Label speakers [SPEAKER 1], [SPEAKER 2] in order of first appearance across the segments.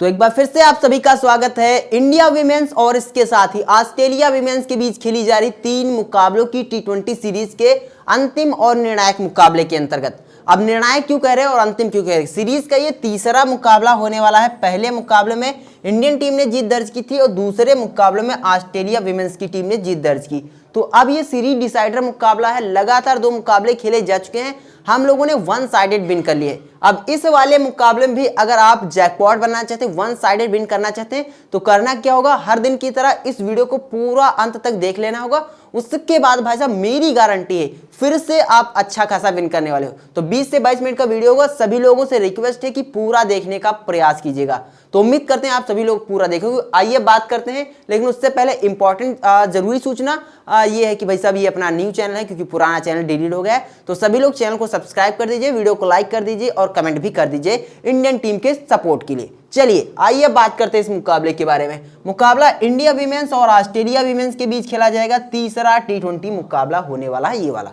[SPEAKER 1] तो एक बार फिर से आप सभी का स्वागत है। इंडिया विमेंस और इसके साथ ही ऑस्ट्रेलिया विमेंस के बीच खेली जा रही 3 मुकाबलों की टी20 सीरीज के अंतिम और निर्णायक मुकाबले के अंतर्गत, अब निर्णायक क्यों कह रहे हैं और अंतिम क्यों कह रहे हैं, सीरीज का ये तीसरा मुकाबला होने वाला है। पहले मुकाबले में इंडियन टीम ने जीत दर्ज की थी और दूसरे मुकाबले में ऑस्ट्रेलिया विमेंस की टीम ने जीत दर्ज की। तो अब ये सीरीज डिसाइडर मुकाबला है। लगातार 2 मुकाबले खेले जा चुके हैं, हम लोगों ने वन साइडेड विन कर लिए। अब इस वाले मुकाबले में भी अगर आप जैकपॉट बनना चाहते हैं, वन साइडेड विन करना चाहते हैं, तो करना क्या होगा, हर दिन की तरह इस वीडियो को पूरा अंत तक देख लेना होगा। उसके बाद भाई साहब मेरी गारंटी है फिर से आप अच्छा खासा विन करने वाले हो। तो 20 से 22 मिनट का वीडियो होगा, सभी लोगों से रिक्वेस्ट है कि पूरा देखने का प्रयास कीजिएगा। तो उम्मीद करते हैं आप सभी लोग पूरा देखोगे। आइए बात करते हैं, लेकिन उससे पहले इंपॉर्टेंट जरूरी सूचना ये है कि भाई साहब ये अपना न्यू चैनल है, क्योंकि पुराना चैनल डिलीट हो गया है। तो सभी लोग चैनल को सब्सक्राइब कर दीजिए, वीडियो को लाइक कर दीजिए और कमेंट भी कर दीजिए इंडियन टीम के सपोर्ट के लिए। चलिए आइए बात करते हैं इस मुकाबले के बारे में। मुकाबला इंडिया विमेंस और ऑस्ट्रेलिया विमेंस के बीच खेला जाएगा। तीसरा टी20 मुकाबला होने वाला है। ये वाला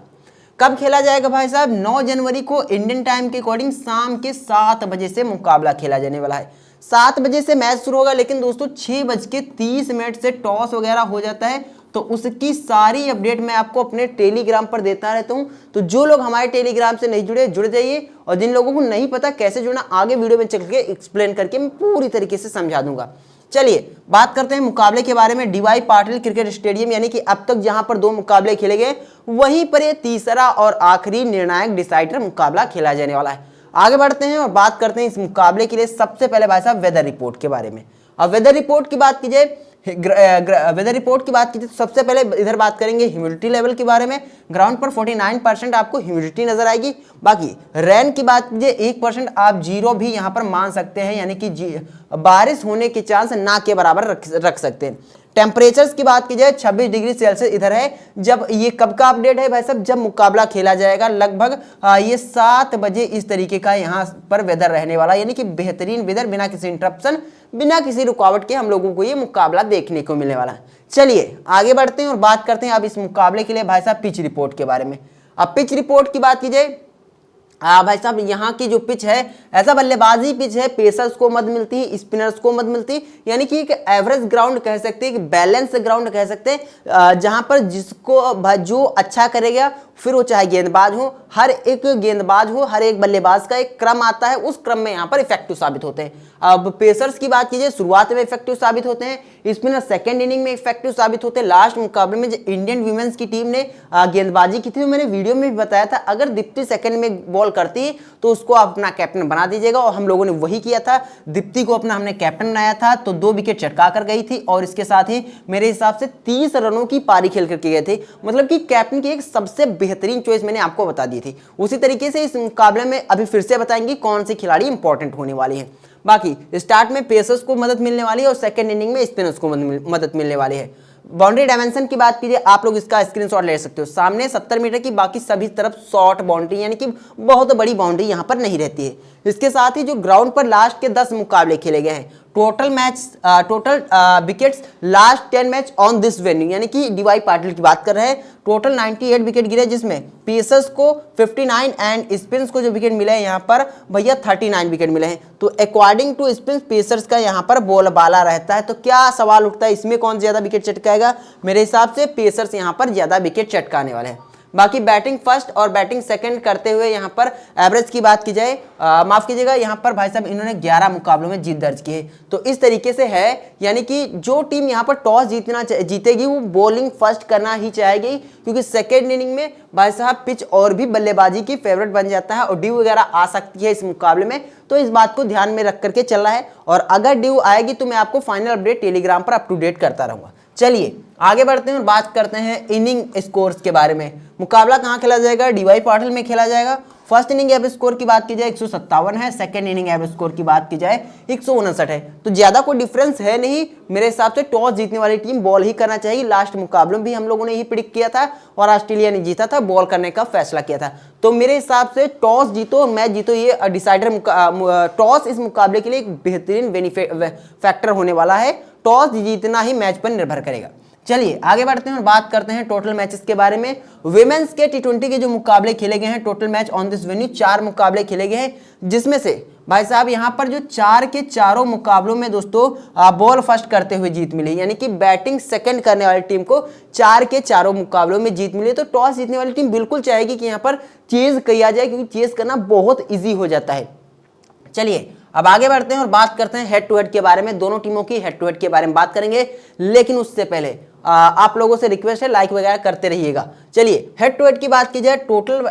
[SPEAKER 1] कब खेला जाएगा भाई साहब, 9 जनवरी को इंडियन टाइम के अकॉर्डिंग शाम के 7 बजे से मुकाबला खेला जाने वाला है। 7 बजे से मैच शुरू होगा, लेकिन दोस्तों 6:30 से टॉस वगैरह हो जाता है। तो उसकी सारी अपडेट मैं आपको अपने टेलीग्राम पर देता रहता हूं। तो जो लोग हमारे टेलीग्राम से नहीं जुड़े, जुड़ जाइए, और जिन लोगों को नहीं पता कैसे जुड़ना, आगे वीडियो में चल के एक्सप्लेन करके मैं पूरी तरीके से समझा दूंगा। चलिए बात करते हैं मुकाबले के बारे में। डीवाई पाटिल क्रिकेट स्टेडियम, यानी कि अब तक जहां पर 2 मुकाबले खेले गए, वहीं पर ये तीसरा और आखिरी निर्णायक डिसाइडर मुकाबला खेला जाने वाला है। आगे बढ़ते हैं और बात करते हैं इस मुकाबले के लिए सबसे पहले भाई साहब वेदर रिपोर्ट के बारे में। अब वेदर रिपोर्ट की बात की जाए, वेदर रिपोर्ट की बात की तो सबसे पहले इधर बात करेंगे ह्यूमिडिटी लेवल के बारे में। ग्राउंड पर 49% आपको ह्यूमिडिटी नजर आएगी। बाकी रेन की बात कीजिए 1% आप 0 भी यहां पर मान सकते हैं, यानी कि बारिश होने के चांस ना के बराबर रख सकते हैं। टेम्परेचर्स की बात की जाए 26 डिग्री सेल्सियस इधर है। जब ये कब का अपडेट है भाई साहब, जब मुकाबला खेला जाएगा लगभग ये 7 बजे इस तरीके का यहाँ पर वेदर रहने वाला, यानी कि बेहतरीन वेदर, बिना किसी इंटरप्शन, बिना किसी रुकावट के हम लोगों को ये मुकाबला देखने को मिलने वाला है। चलिए आगे बढ़ते हैं और बात करते हैं अब इस मुकाबले के लिए भाई साहब पिच रिपोर्ट के बारे में। अब पिच रिपोर्ट की बात की जाए भाई साहब, यहाँ की जो पिच है ऐसा बल्लेबाजी पिच है, पेसर्स को मद मिलती है, स्पिनर्स को मद मिलती है, यानी कि एक एवरेज ग्राउंड कह सकते हैं, कि बैलेंस ग्राउंड कह सकते हैं, जहां पर जिसको जो अच्छा करेगा, फिर वो चाहे गेंदबाज हो, हर एक गेंदबाज हो, हर एक बल्लेबाज का एक क्रम आता है, उस क्रम में यहाँ पर इफेक्टिव साबित होते हैं। अब पेसर्स की बात कीजिए, शुरुआत में इफेक्टिव साबित होते हैं, स्पिनर सेकंड इनिंग में इफेक्टिव साबित होते हैं। लास्ट मुकाबले में जो इंडियन विमेंस की टीम ने गेंदबाजी की थी, मैंने वीडियो में भी बताया था, अगर दीप्ति सेकंड में बॉल करती तो उसको आप अपना कैप्टन बना दीजिएगा, और हम लोगों ने वही किया था। दीप्ति को अपना हमने कैप्टन बनाया था, तो 2 विकेट चटका कर गई थी, और इसके साथ ही मेरे हिसाब से 30 रनों की पारी खेल करके गए थे। मतलब कि कैप्टन की एक सबसे बेहतरीन चॉइस मैंने आपको बता दी थी। उसी तरीके से इस मुकाबले में अभी फिर से बताएंगे कौन सी खिलाड़ी इंपॉर्टेंट होने वाली है। बाकी स्टार्ट में पेसर्स को मदद मिलने वाली है और सेकंड इनिंग में स्पिनर्स को मदद मिलने वाली है। बाउंड्री डायमेंशन की बात कीजिए, आप लोग इसका स्क्रीनशॉट ले सकते हो। सामने 70 मीटर की, बाकी सभी तरफ शॉर्ट बाउंड्री, यानी कि बहुत बड़ी बाउंड्री यहां पर नहीं रहती है। इसके साथ ही जो ग्राउंड पर लास्ट के 10 मुकाबले खेले गए हैं, total wickets last 10 match on this venue, यानी कि डीवाई पाटिल की बात कर रहे हैं, टोटल 98 विकेट गिरे, जिसमें पेसर्स को 59 एंड स्पिनर्स को जो विकेट मिले हैं यहाँ पर भैया 39 विकेट मिले हैं। तो अकॉर्डिंग टू स्पिन पेसर्स का यहाँ पर बोलबाला रहता है। तो क्या सवाल उठता है, इसमें कौन ज्यादा विकेट चटकाएगा? मेरे हिसाब से पेसर्स यहाँ पर ज्यादा विकेट चटकाने वाले हैं। बाकी बैटिंग फर्स्ट और बैटिंग सेकंड करते हुए यहाँ पर एवरेज की बात की जाए, माफ कीजिएगा, यहाँ पर भाई साहब इन्होंने 11 मुकाबलों में जीत दर्ज की है। तो इस तरीके से है, यानी कि जो टीम यहाँ पर टॉस जीतेगी वो बॉलिंग फर्स्ट करना ही चाहेगी, क्योंकि सेकेंड इनिंग में भाई साहब पिच और भी बल्लेबाजी की फेवरेट बन जाता है, और ड्यू वगैरह आ सकती है इस मुकाबले में। तो इस बात को ध्यान में रख करके चलना है, और अगर ड्यू आएगी तो मैं आपको फाइनल अपडेट टेलीग्राम पर अप टू डेट करता रहूंगा। चलिए आगे बढ़ते हैं और बात करते हैं इनिंग स्कोर्स के बारे में। मुकाबला कहां खेला जाएगा? डीवाई पाटिल में खेला जाएगा। फर्स्ट इनिंग एवरेज स्कोर की बात की जाए 157 है, सेकंड इनिंग एवरेज स्कोर की बात की जाए 159 है। तो ज्यादा कोई डिफरेंस है नहीं। मेरे हिसाब से टॉस जीतने वाली टीम बॉल ही करना चाहिए। लास्ट मुकाबले में भी हम लोगों ने यही प्रिडिक्ट किया था, और ऑस्ट्रेलिया ने जीता था, बॉल करने का फैसला किया था। तो मेरे हिसाब से टॉस जीतो मैच जीतो, ये डिसाइडर टॉस इस मुकाबले के लिए एक बेहतरीन फैक्टर होने वाला है। टॉस जीतना ही मैच पर निर्भर करेगा। चलिए आगे बढ़ते हैं और बात करते हैं टोटल मैचेस के बारे में। विमेंस के टी20 के जो मुकाबले खेले गए हैं, total match on this venue 4 मुकाबले खेले गए हैं, जिसमें से भाई साहब यहां पर जो 4 के चारों मुकाबलों में दोस्तों बॉल फर्स्ट करते हुए जीत मिली, यानी कि बैटिंग सेकंड करने वाली टीम को 4 के चारों मुकाबलों में जीत मिली। तो टॉस जीतने वाली टीम बिल्कुल चाहेगी कि यहां पर चेज किया जाए, क्योंकि चेज करना बहुत ईजी हो जाता है। चलिए अब आगे बढ़ते हैं और बात करते हैं हेड टू हेड के बारे में। दोनों टीमों की हेड टू हेड के बारे में बात करेंगे, लेकिन उससे पहले आप लोगों से रिक्वेस्ट है लाइक वगैरह करते रहिएगा। चलिए हेड टू हेड की बात की जाए, टोटल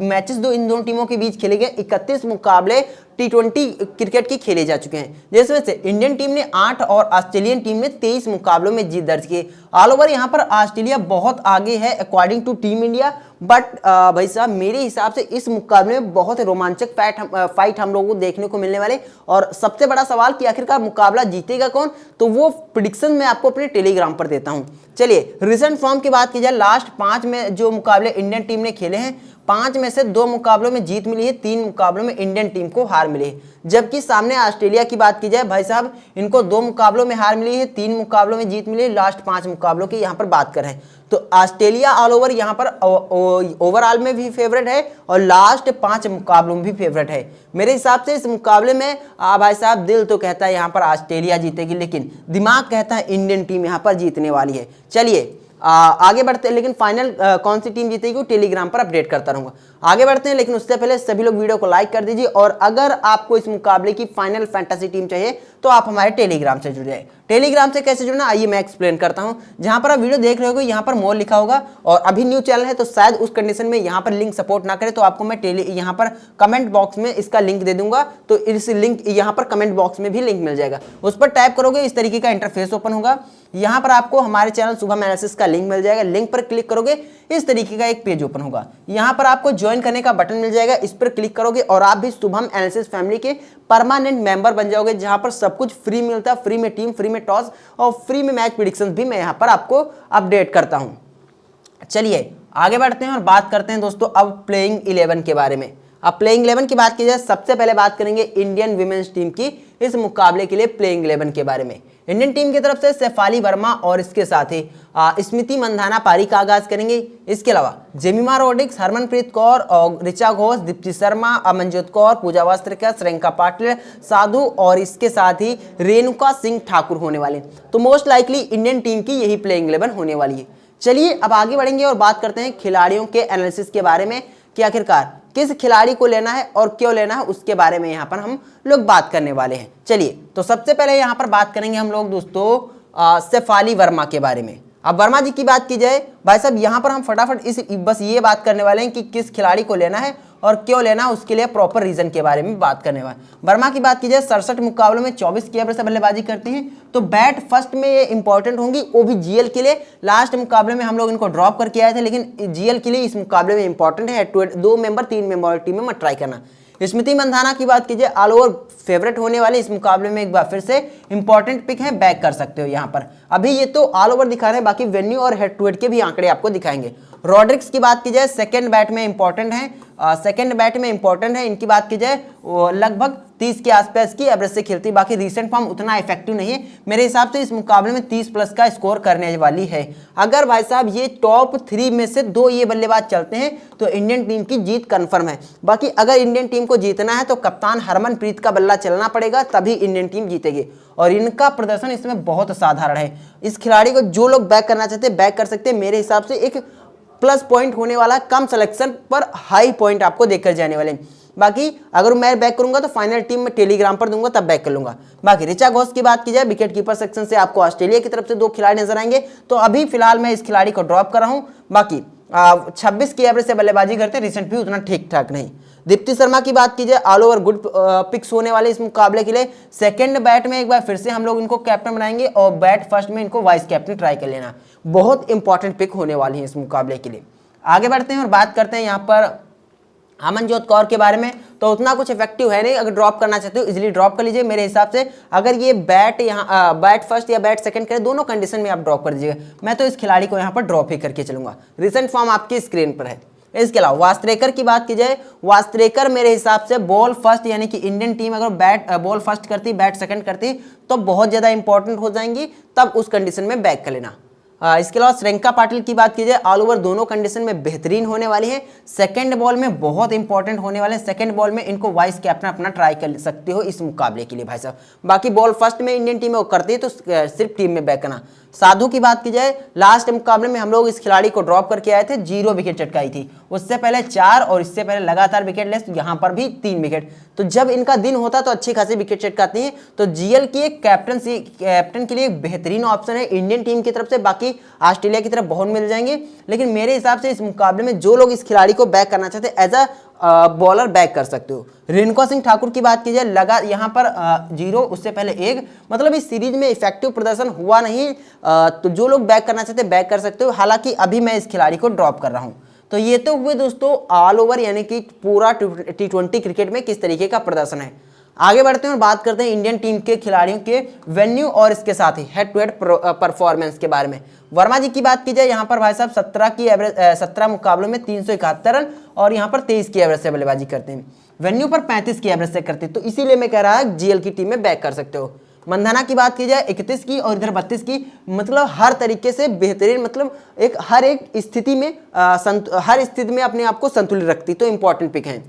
[SPEAKER 1] मैचेस इन दोनों टीमों के बीच खेले गए 31 मुकाबले टी20 क्रिकेट के खेले जा चुके हैं, जिसमें से इंडियन टीम ने 8 और ऑस्ट्रेलियन टीम ने 23 मुकाबलों में जीत दर्ज की। ऑल ओवर यहाँ पर ऑस्ट्रेलिया बहुत आगे है according to team India, but भाई साहब मेरे हिसाब से इस मुकाबले में बहुत रोमांचक फाइट हम लोगों को देखने को मिलने वाले। और सबसे बड़ा सवाल कि आखिरकार मुकाबला जीतेगा कौन, तो वो प्रेडिक्शन मैं आपको अपने टेलीग्राम पर देता हूं। चलिए रिसेंट फॉर्म की बात की जाए, लास्ट 5 में जो मुकाबले इंडियन टीम ने खेले हैं, 5 में से 2 मुकाबलों में जीत मिली है, 3 मुकाबलों में इंडियन टीम को हार मिली है। जबकि सामने ऑस्ट्रेलिया की बात की जाए, भाई साहब इनको 2 मुकाबलों में हार मिली है, 3 मुकाबलों में जीत मिली है, लास्ट 5 मुकाबलों की यहाँ पर बात कर रहे हैं। तो ऑस्ट्रेलिया ऑल ओवर यहाँ पर ओवरऑल में भी फेवरेट है और लास्ट 5 मुकाबलों में भी फेवरेट है। मेरे हिसाब से इस मुकाबले में भाई साहब दिल तो कहता है यहाँ पर ऑस्ट्रेलिया जीतेगी, लेकिन दिमाग कहता है इंडियन टीम यहाँ पर जीतने वाली है। चलिए आगे बढ़ते हैं, लेकिन फाइनल कौन सी टीम जीतेगी वो टेलीग्राम पर अपडेट करता रहूंगा। आगे बढ़ते हैं, लेकिन उससे पहले सभी लोग वीडियो को लाइक कर दीजिए, और अगर आपको इस मुकाबले की फाइनल फैंटेसी टीम चाहिए तो आप हमारे टेलीग्राम से जुड़ जाए। टेलीग्राम से कैसे जुड़ना आइए मैं एक्सप्लेन करता हूं। जहां पर आप वीडियो देख रहे हो यहाँ पर मोर लिखा होगा, और अभी न्यू चैनल है तो शायद उस कंडीशन में यहाँ पर लिंक सपोर्ट ना करे, तो आपको मैं यहाँ पर कमेंट बॉक्स में इसका लिंक दे दूंगा, तो इस लिंक यहाँ पर कमेंट बॉक्स में भी लिंक मिल जाएगा। उस पर टैप करोगे इस तरीके का इंटरफेस ओपन होगा। यहाँ पर आपको हमारे चैनल शुभम एनालिसिस का लिंक मिल जाएगा, लिंक पर क्लिक करोगे इस तरीके का एक पेज ओपन होगा। यहाँ पर आपको ज्वाइन करने का बटन मिल जाएगा, इस पर क्लिक करोगे और आप भी शुभम एनालिसिस फैमिली के परमानेंट मेंबर बन जाओगे, जहां पर सब कुछ फ्री मिलता है, फ्री में टीम, फ्री में टॉस और फ्री में मैच प्रेडिक्शंस भी मैं यहां पर आपको अपडेट करता हूं। चलिए आगे बढ़ते हैं और बात करते हैं दोस्तों अब प्लेइंग 11 के बारे में। अब प्लेइंग 11 की बात की जाए, सबसे पहले बात करेंगे इंडियन विमेंस टीम की इस मुकाबले के लिए प्लेइंग 11 के बारे में। इंडियन टीम की तरफ से शेफाली वर्मा और इसके साथ ही स्मृति मंधाना पारी का आगाज करेंगे। इसके अलावा जेमिमा रोड्रिग्स, हरमनप्रीत कौर और ऋचा घोष, दीप्ति शर्मा, अमनजोत कौर, पूजा वस्त्रकर, श्रेयंका पाटिल, साधु और इसके साथ ही रेणुका सिंह ठाकुर होने वाले। तो मोस्ट लाइकली इंडियन टीम की यही प्लेइंग 11 होने वाली है। चलिए अब आगे बढ़ेंगे और बात करते हैं खिलाड़ियों के एनालिसिस के बारे में कि आखिरकार किस खिलाड़ी को लेना है और क्यों लेना है, उसके बारे में यहाँ पर हम लोग बात करने वाले हैं। चलिए तो सबसे पहले यहाँ पर बात करेंगे हम लोग दोस्तों शेफाली वर्मा के बारे में। अब वर्मा जी की बात की जाए, भाई साहब यहाँ पर हम फटाफट बस ये बात करने वाले हैं कि किस खिलाड़ी को लेना है और क्यों लेना है, उसके लिए प्रॉपर रीजन के बारे में बात करने वाले। वर्मा की बात की जाए, 67 मुकाबलों में 24 की एवरेज से बल्लेबाजी करते हैं, तो बैट फर्स्ट में ये इंपॉर्टेंट होंगी, वो भी जीएल के लिए। लास्ट मुकाबले में हम लोग इनको ड्रॉप करके आए थे, लेकिन जीएल के लिए इस मुकाबले में इंपॉर्टेंट है। 2 मेंबर 3 मेंबर टीम में मत ट्राई करना। स्मृति मंधाना की बात कीजिए, ऑल ओवर फेवरेट होने वाले इस मुकाबले में एक बार फिर से इंपॉर्टेंट पिक है, बैक कर सकते हो यहाँ पर। अभी ये तो ऑल ओवर दिखा रहे हैं, बाकी वेन्यू और हेड टू हेड के भी आंकड़े आपको दिखाएंगे। रॉड्रिक्स की बात की जाए, सेकंड बैट में इंपॉर्टेंट है, इनकी बात की जाए लगभग 30 के आसपास की एवरेज से खेलती, बाकी रीसेंट फॉर्म उतना इफेक्टिव नहीं है। मेरे हिसाब से इस मुकाबले में 30 प्लस का स्कोर करने वाली है। अगर भाई साहब ये टॉप 3 में से 2 ये बल्लेबाज चलते हैं तो इंडियन टीम की जीत कंफर्म है। बाकी अगर इंडियन टीम को जीतना है तो कप्तान हरमनप्रीत का बल्ला चलना पड़ेगा, तभी इंडियन टीम जीतेगी, और इनका प्रदर्शन इसमें बहुत असाधारण है। इस खिलाड़ी को जो लोग बैक करना चाहते हैं बैक कर सकते हैं। मेरे हिसाब से एक प्लस पॉइंट होने वाला, कम सिलेक्शन पर हाई पॉइंट आपको देकर जाने वाले। बाकी अगर मैं बैक करूंगा तो फाइनल टीम में टेलीग्राम पर दूंगा, तब बैक कर लूंगा। बाकी ऋचा घोष की बात की जाए, विकेट कीपर सेक्शन से आपको ऑस्ट्रेलिया की तरफ से 2 खिलाड़ी नजर आएंगे, तो अभी फिलहाल मैं इस खिलाड़ी को ड्रॉप कर रहा हूं। बाकी 26 की एवरेज से बल्लेबाजी करते हैं, रिसेंट भी उतना ठीक ठाक नहीं। दीप्ति शर्मा की बात की जाए, ऑल ओवर गुड पिक्स होने वाले इस मुकाबले के लिए। सेकंड बैट में एक बार फिर से हम लोग इनको कैप्टन बनाएंगे, और बैट फर्स्ट में इनको वाइस कैप्टन ट्राई कर लेना। बहुत इंपॉर्टेंट पिक होने वाली है इस मुकाबले के लिए। आगे बढ़ते हैं और बात करते हैं यहाँ पर अमनजोत कौर के बारे में। तो उतना कुछ इफेक्टिव है नहीं, अगर ड्रॉप करना चाहते हो इजीली ड्रॉप कर लीजिए। मेरे हिसाब से अगर ये बैट यहाँ बैट फर्स्ट या बैट सेकंड करे, दोनों कंडीशन में आप ड्रॉप कर दीजिएगा। मैं तो इस खिलाड़ी को यहाँ पर ड्रॉप ही करके चलूंगा। रिसेंट फॉर्म आपकी स्क्रीन पर है। इसके अलावा वास्त्रेकर की बात की जाए, वास्त्रेकर मेरे हिसाब से बॉल फर्स्ट, यानी कि इंडियन टीम अगर बैट बॉल फर्स्ट करती, बैट सेकंड करती, तो बहुत ज़्यादा इंपॉर्टेंट हो जाएंगी, तब उस कंडीशन में बैक कर लेना। इसके अलावा श्रेयंका पाटिल की बात की जाए, ऑल ओवर दोनों कंडीशन में बेहतरीन होने वाली है। सेकंड बॉल में बहुत इंपॉर्टेंट होने वाले हैं, सेकंड बॉल में इनको वाइस कैप्टन अपना ट्राई कर सकते हो इस मुकाबले के लिए भाई साहब। बाकी बॉल फर्स्ट में इंडियन टीम में वो करती है तो सिर्फ टीम में बैक करना। साधु की बात की जाए, लास्ट मुकाबले में हम लोग इस खिलाड़ी को ड्रॉप करके आए थे, 0 विकेट चटकाई थी, उससे पहले 4 और इससे पहले लगातार विकेट लेस, यहाँ पर भी 3 विकेट। तो जब इनका दिन होता तो अच्छी खासी विकेट चटकाती हैं। तो जीएल की एक कैप्टन के लिए एक बेहतरीन ऑप्शन है इंडियन टीम की तरफ से। बाकी ऑस्ट्रेलिया की तरफ बहुत मिल जाएंगे, लेकिन मेरे हिसाब से इस मुकाबले में जो लोग इस खिलाड़ी को बैक करना चाहते हैं एज अ बॉलर बैक कर सकते हो। रिंकू सिंह ठाकुर की बात की जाए, लगा यहाँ पर 0, उससे पहले 1, मतलब इस सीरीज में इफेक्टिव प्रदर्शन हुआ नहीं। तो जो लोग बैक करना चाहते हैं बैक कर सकते हो। हालांकि अभी मैं इस खिलाड़ी को ड्रॉप कर रहा हूँ। तो ये तो हुए दोस्तों ऑल ओवर यानी कि पूरा T20 क्रिकेट में किस तरीके का प्रदर्शन है। आगे बढ़ते हैं और बात करते हैं इंडियन टीम के खिलाड़ियों के वेन्यू और इसके साथ ही हेड टू हेड परफॉर्मेंस के बारे में। वर्मा जी की बात की जाए, यहाँ पर भाई साहब 17 मुकाबलों में 371 रन और यहाँ पर 23 की एवरेज से बल्लेबाजी करते हैं। वेन्यू पर 35 की एवरेज से करते हैं, तो इसीलिए मैं कह रहा है जीएल की टीम में बैक कर सकते हो। मंधाना की बात की जाए 31 की और इधर 32 की, मतलब हर तरीके से बेहतरीन, मतलब हर एक स्थिति में हर स्थिति में अपने आप को संतुलित रखती, तो इंपॉर्टेंट पिक है।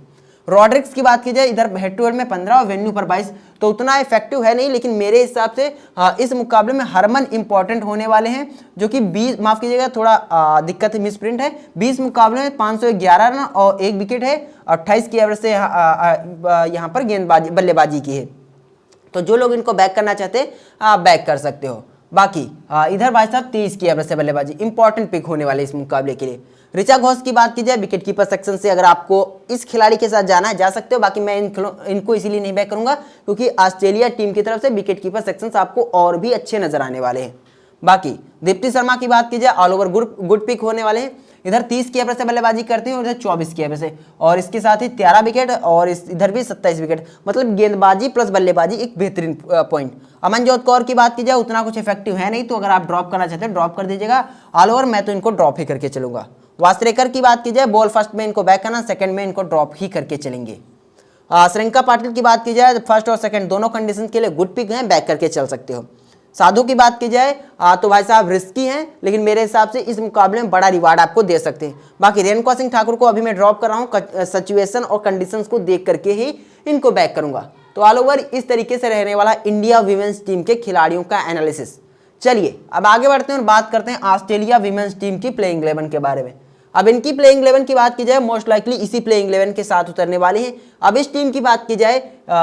[SPEAKER 1] रॉड्रिक्स की बात की जाए, इधर हेड टू हेड में 15 और वेन्यू पर 22, तो उतना इफेक्टिव है नहीं, लेकिन मेरे हिसाब से इस मुकाबले में हरमन इंपॉर्टेंट होने वाले हैं, जो कि 20, माफ कीजिएगा थोड़ा दिक्कत है, मिस प्रिंट है, 20 मुकाबले में 511 रन और 1 विकेट है, 28 की एवरेज से यहाँ पर गेंदबाजी बल्लेबाजी की है। तो जो लोग इनको बैक करना चाहते हैं आप बैक कर सकते हो। बाकी इधर भाई साहब 23 की एवरेज से बल्लेबाजी, इंपॉर्टेंट पिक होने वाले इस मुकाबले के लिए। ऋचा घोष की बात की जाए, विकेट कीपर सेक्शन से अगर आपको इस खिलाड़ी के साथ जाना है जा सकते हो। बाकी मैं इनको इसीलिए नहीं बैक करूंगा क्योंकि ऑस्ट्रेलिया टीम की तरफ से विकेट कीपर सेक्शन आपको और भी अच्छे नजर आने वाले हैं। बाकी दीप्ति शर्मा की बात की जाए, ऑल ओवर गुड पिक होने वाले हैं। इधर 30 की एवरेज से बल्लेबाजी करते हैं और इधर 24 की एवरेज से, और इसके साथ ही 13 विकेट और इधर भी 27 विकेट, मतलब गेंदबाजी प्लस बल्लेबाजी एक बेहतरीन पॉइंट। अमनजोत कौर की बात की जाए, उतना कुछ इफेक्टिव है नहीं, तो अगर आप ड्रॉप करना चाहते हैं ड्रॉप कर दीजिएगा। ऑल ओवर मैं तो इनको ड्रॉप ही करके चलूंगा। वास्त्रेकर की बात की जाए, बॉल फर्स्ट में इनको बैक करना, सेकंड में इनको ड्रॉप ही करके चलेंगे। श्रेयंका पाटिल की बात की जाए, फर्स्ट और सेकंड दोनों कंडीशन के लिए गुड पिक हैं, बैक करके चल सकते हो। साधु की बात की जाए तो भाई साहब रिस्की हैं, लेकिन मेरे हिसाब से इस मुकाबले में बड़ा रिवार्ड आपको दे सकते हैं। बाकी रिंकू सिंह ठाकुर को अभी मैं ड्रॉप कर रहा हूँ, सिचुएशन और कंडीशंस को देख करके ही इनको बैक करूंगा। तो ऑल ओवर इस तरीके से रहने वाला इंडिया वीमेंस टीम के खिलाड़ियों का एनालिसिस। चलिए अब आगे बढ़ते हैं और बात करते हैं ऑस्ट्रेलिया वीमेंस टीम की प्लेइंग 11 के बारे में। अब इनकी प्लेइंग 11 की बात की जाए, मोस्ट लाइकली इसी प्लेइंग 11 के साथ उतरने वाली है। अब इस टीम की बात की जाए,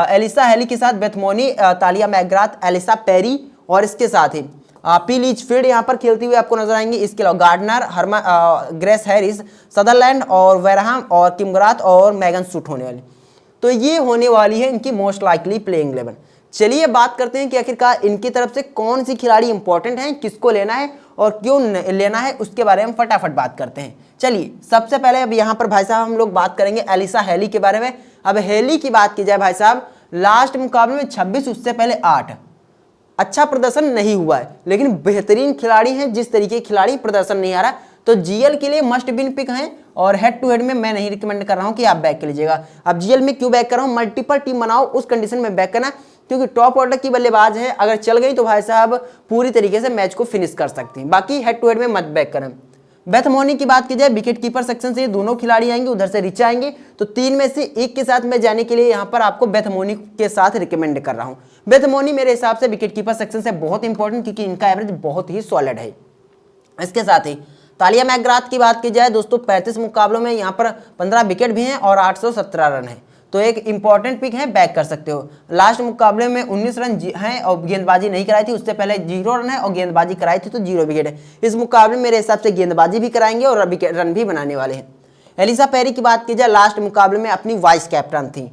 [SPEAKER 1] एलिसा हेली के साथ Beth Mooney, Tahlia McGrath, Ellyse Perry और इसके साथ ही पी लिचफील्ड यहाँ पर खेलती हुई आपको नजर आएंगे। इसके अलावा गार्डनर, ग्रेस हैरिस, सदरलैंड और वेरहाम और किमग्राथ और मैगन सूट होने वाली। तो ये होने वाली है इनकी मोस्ट लाइकली प्लेइंग 11। चलिए बात करते हैं कि आखिरकार इनकी तरफ से कौन सी खिलाड़ी इंपॉर्टेंट है, किसको लेना है और क्यों लेना है, उसके बारे में फटाफट बात करते हैं। चलिए सबसे पहले अब यहाँ पर भाई साहब हम लोग बात करेंगे एलिसा हेली के बारे में। अब हेली की बात की जाए भाई साहब, लास्ट मुकाबले में 26, उससे पहले 8, अच्छा प्रदर्शन नहीं हुआ है, लेकिन बेहतरीन खिलाड़ी हैं। जिस तरीके के खिलाड़ी प्रदर्शन नहीं आ रहा, तो जीएल के लिए मस्ट विन पिक हैं और हेड टू हेड में मैं नहीं रिकमेंड कर रहा हूं कि आप बैक कर लीजिएगा। अब जीएल में क्यों बैक कर रहा हूं, मल्टीपल टीम बनाओ, उस कंडीशन में बैक करना, क्योंकि टॉप ऑर्डर की बल्लेबाज है, अगर चल गई तो भाई साहब पूरी तरीके से मैच को फिनिश कर सकती हैं। बाकी हेड टू हेड में मत बैक करें। बेथ मोनी की बात की जाए, विकेट कीपर सेक्शन से ये दोनों खिलाड़ी आएंगे, उधर से रिचा आएंगे, तो 3 में से 1 के साथ मैं जाने के लिए यहाँ पर आपको बेथ मोनी के साथ रिकमेंड कर रहा हूँ। बेथ मोनी मेरे हिसाब से विकेट कीपर सेक्शन से बहुत इंपॉर्टेंट, क्योंकि इनका एवरेज बहुत ही सॉलिड है। इसके साथ ही तालिया मैकग्राथ की बात की जाए दोस्तों, 35 मुकाबलों में यहाँ पर 15 विकेट भी हैं और 817 रन है, तो एक इंपॉर्टेंट पिक है, बैक कर सकते हो। लास्ट मुकाबले में 19 रन हैं और गेंदबाजी नहीं कराई थी, उससे पहले 0 रन है और गेंदबाजी कराई थी तो 0 विकेट है। इस मुकाबले में मेरे हिसाब से गेंदबाजी भी कराएंगे और रन भी बनाने वाले हैं। एलिसा पेरी की बात की जाए, लास्ट मुकाबले में अपनी वाइस कैप्टन थी,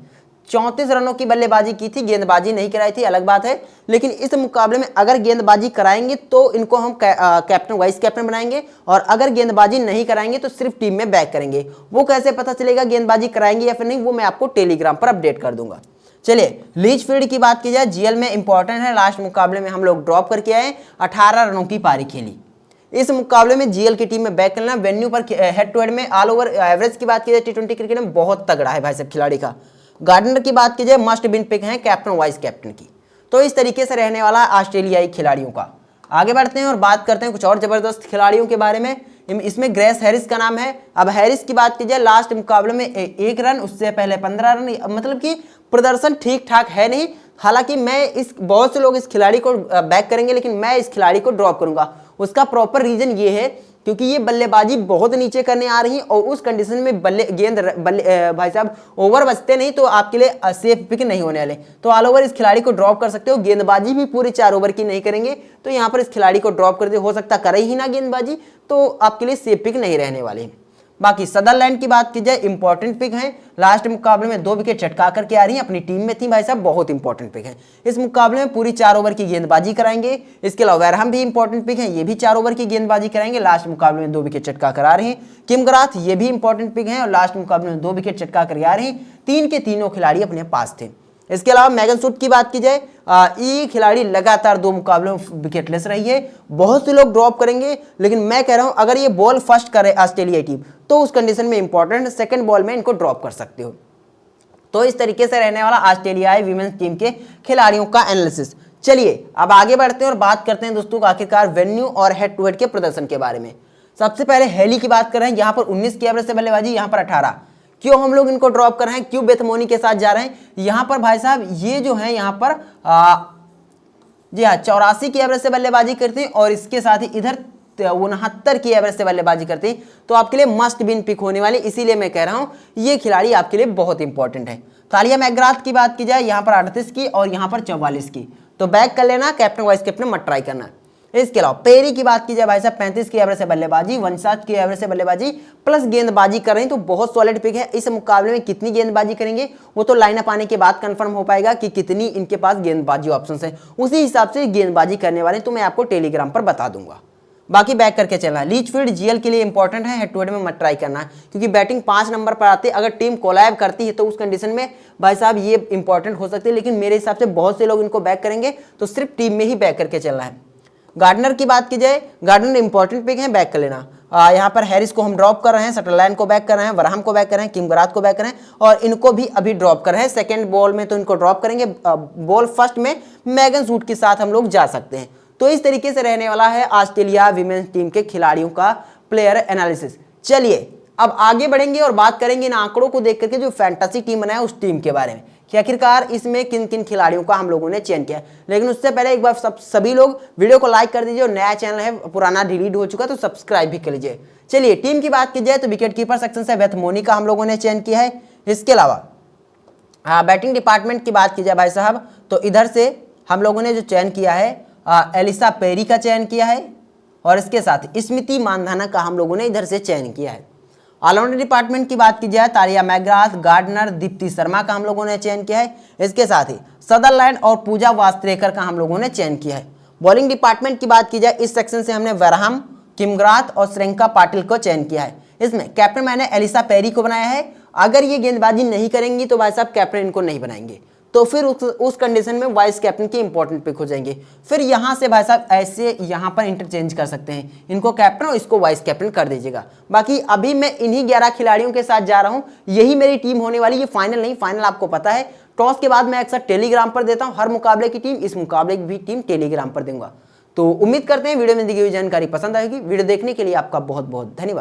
[SPEAKER 1] 34 रनों की बल्लेबाजी की थी, गेंदबाजी नहीं कराई थी, अलग बात है, लेकिन इस मुकाबले में अगर गेंदबाजी कराएंगे तो इनको हम कैप्टन वाइस कैप्टन बनाएंगे, और अगर गेंदबाजी नहीं कराएंगे तो सिर्फ टीम में बैक करेंगे। वो कैसे पता चलेगा गेंदबाजी कराएंगे या फिर नहीं, वो मैं आपको टेलीग्राम पर अपडेट कर दूंगा। चलिए लिचफील्ड की बात की जाए, जीएल में इंपॉर्टेंट है, लास्ट मुकाबले में हम लोग ड्रॉप करके आए, 18 रनों की पारी खेली। इस मुकाबले में जीएल की टीम में बैक करना, वेन्यू पर हेड टू हेड में ऑल ओवर एवरेज की बात की जाए T20 क्रिकेट में बहुत तगड़ा है भाई साहब खिलाड़ी का। गार्डनर की बात की जाए, मस्ट विन पिक है कैप्टन वाइस कैप्टन की। तो इस तरीके से रहने वाला ऑस्ट्रेलियाई खिलाड़ियों का। आगे बढ़ते हैं और बात करते हैं कुछ और जबरदस्त खिलाड़ियों के बारे में। इसमें ग्रेस हैरिस का नाम है। अब हैरिस की बात की जाए, लास्ट मुकाबले में 1 रन, उससे पहले 15 रन, मतलब कि प्रदर्शन ठीक ठाक है नहीं। हालांकि बहुत से लोग इस खिलाड़ी को बैक करेंगे, लेकिन मैं इस खिलाड़ी को ड्रॉप करूंगा। उसका प्रॉपर रीजन ये है क्योंकि ये बल्लेबाजी बहुत नीचे करने आ रही है और उस कंडीशन में भाई साहब ओवर बचते नहीं तो आपके लिए सेफ पिक नहीं होने वाले। तो ऑल ओवर इस खिलाड़ी को ड्रॉप कर सकते हो। गेंदबाजी भी पूरे 4 ओवर की नहीं करेंगे, तो यहाँ पर इस खिलाड़ी को ड्रॉप कर दे, हो सकता करे ही ना गेंदबाजी, तो आपके लिए सेफ पिक नहीं रहने वाले। बाकी सदरलैंड की बात की जाए, इंपॉर्टेंट पिक है। लास्ट मुकाबले में 2 विकेट चटका करके आ रही हैं, अपनी टीम में थी भाई साहब, बहुत इंपॉर्टेंट पिक है। इस मुकाबले में पूरी 4 ओवर की गेंदबाजी कराएंगे। इसके अलावा वैरहम भी इंपॉर्टेंट पिक है, ये भी 4 ओवर की गेंदबाजी कराएंगे। लास्ट मुकाबले में 2 विकेट चटका कर आ रहे हैं। किम ग्राथ ये भी इंपॉर्टेंट पिक है और लास्ट मुकाबले में 2 विकेट चटका कर आ रहे हैं। 3 के तीनों खिलाड़ी अपने पास थे। इसके अलावा मैगन सूट की बात की जाए, ये खिलाड़ी लगातार 2 मुकाबलों में विकेटलेस रही है। बहुत से लोग ड्रॉप करेंगे, लेकिन मैं कह रहा हूं अगर ये बॉल फर्स्ट करे ऑस्ट्रेलिया टीम तो उस कंडीशन में इंपॉर्टेंट, सेकंड बॉल में इनको ड्रॉप कर सकते हो। तो इस तरीके से रहने वाला ऑस्ट्रेलियाई वीमेंस टीम के खिलाड़ियों का एनालिसिस। चलिए अब आगे बढ़ते हैं और बात करते हैं दोस्तों आखिरकार वेन्यू और हेड टू हेड के प्रदर्शन के बारे में। सबसे पहले हेली की बात कर रहे हैं, यहाँ पर 19 की एवरेज से बल्लेबाजी, यहाँ पर 18। क्यों हम लोग इनको ड्रॉप कर रहे हैं, क्यों बेथमोनी के साथ जा रहे हैं? यहाँ पर भाई साहब ये जो है यहाँ पर जी हाँ 84 की एवरेज से बल्लेबाजी करते हैं और इसके साथ ही इधर 69 की एवरेज से बल्लेबाजी करते हैं, तो आपके लिए मस्ट विन पिक होने वाली। इसीलिए मैं कह रहा हूं ये खिलाड़ी आपके लिए बहुत इंपॉर्टेंट है। तालिया मैकग्राथ की बात की जाए, यहाँ पर 38 की और यहाँ पर 44 की, तो बैक कर लेना, कैप्टन वाइस कैप्टन मत ट्राई करना। इसके अलावा पेरी की बात की जाए भाई साहब 35 की एवरेज से बल्लेबाजी, 59 की एवरेज से बल्लेबाजी प्लस गेंदबाजी कर रहे हैं, तो बहुत सॉलिड पिक है। इस मुकाबले में कितनी गेंदबाजी करेंगे वो तो लाइनअप आने के बाद कंफर्म हो पाएगा कि कितनी इनके पास गेंदबाजी ऑप्शंस है, उसी हिसाब से गेंदबाजी करने वाले तो मैं आपको टेलीग्राम पर बता दूंगा। बाकी बैक करके चलना। लीचफील्ड जीएल के लिए इंपॉर्टेंट है, हेड टू हेड में मत ट्राई करना क्योंकि बैटिंग 5 नंबर पर आती है। अगर टीम कोलैब करती है तो उस कंडीशन में भाई साहब ये इंपॉर्टेंट हो सकती है, लेकिन मेरे हिसाब से बहुत से लोग इनको बैक करेंगे, तो सिर्फ टीम में ही बैक करके चलना है। गार्डनर की बात की जाए, गार्डनर इंपॉर्टेंट पिक है, बैक कर लेना। यहाँ पर हैरिस को हम ड्रॉप कर रहे हैं, सटरलैंड को बैक कर रहे हैं, वरहम को बैक कर रहे हैं, किम ग्राथ को बैक कर रहे हैं और इनको भी अभी ड्रॉप कर रहे हैं। सेकंड बॉल में तो इनको ड्रॉप करेंगे, बॉल फर्स्ट में मैगन सूट के साथ हम लोग जा सकते हैं। तो इस तरीके से रहने वाला है ऑस्ट्रेलिया विमेंस टीम के खिलाड़ियों का प्लेयर एनालिसिस। चलिए अब आगे बढ़ेंगे और बात करेंगे इन आंकड़ों को देख करके जो फैंटेसी टीम बनाया उस टीम के बारे में कि आखिरकार इसमें किन किन खिलाड़ियों का हम लोगों ने चयन किया। लेकिन उससे पहले एक बार सभी लोग वीडियो को लाइक कर दीजिए और नया चैनल है, पुराना डिलीट हो चुका तो सब्सक्राइब भी कर लीजिए। चलिए टीम की बात की जाए तो विकेट कीपर सेक्शन से बेथमोनी का हम लोगों ने चयन किया है। इसके अलावा बैटिंग डिपार्टमेंट की बात की जाए भाई साहब तो इधर से हम लोगों ने जो चयन किया है एलिसा पेरी का चयन किया है और इसके साथ स्मृति मानधाना का हम लोगों ने इधर से चयन किया है। ऑलराउंडर डिपार्टमेंट की बात की जाए तालिया मैकग्राथ, गार्डनर, दीप्ति शर्मा का हम लोगों ने चयन किया है। इसके साथ ही सदरलैंड और पूजा वास्त्रेकर का हम लोगों ने चयन किया है। बॉलिंग डिपार्टमेंट की बात की जाए इस सेक्शन से हमने वरहम, किम ग्राथ और श्रेंका पाटिल को चयन किया है। इसमें कैप्टन मैंने एलिसा पेरी को बनाया है। अगर ये गेंदबाजी नहीं करेंगी तो भाई साहब कैप्टन इनको नहीं बनाएंगे, तो फिर उस कंडीशन में वाइस कैप्टन के इंपॉर्टेंट पिक हो जाएंगे। फिर यहाँ से भाई साहब ऐसे यहाँ पर इंटरचेंज कर सकते हैं, इनको कैप्टन और इसको वाइस कैप्टन कर दीजिएगा। बाकी अभी मैं इन्हीं 11 खिलाड़ियों के साथ जा रहा हूँ, यही मेरी टीम होने वाली। ये फाइनल नहीं, फाइनल आपको पता है टॉस के बाद मैं अक्सर टेलीग्राम पर देता हूँ हर मुकाबले की टीम, इस मुकाबले की भी टीम टेलीग्राम पर दूंगा। तो उम्मीद करते हैं वीडियो में दी गई जानकारी पसंद आएगी। वीडियो देखने के लिए आपका बहुत बहुत धन्यवाद।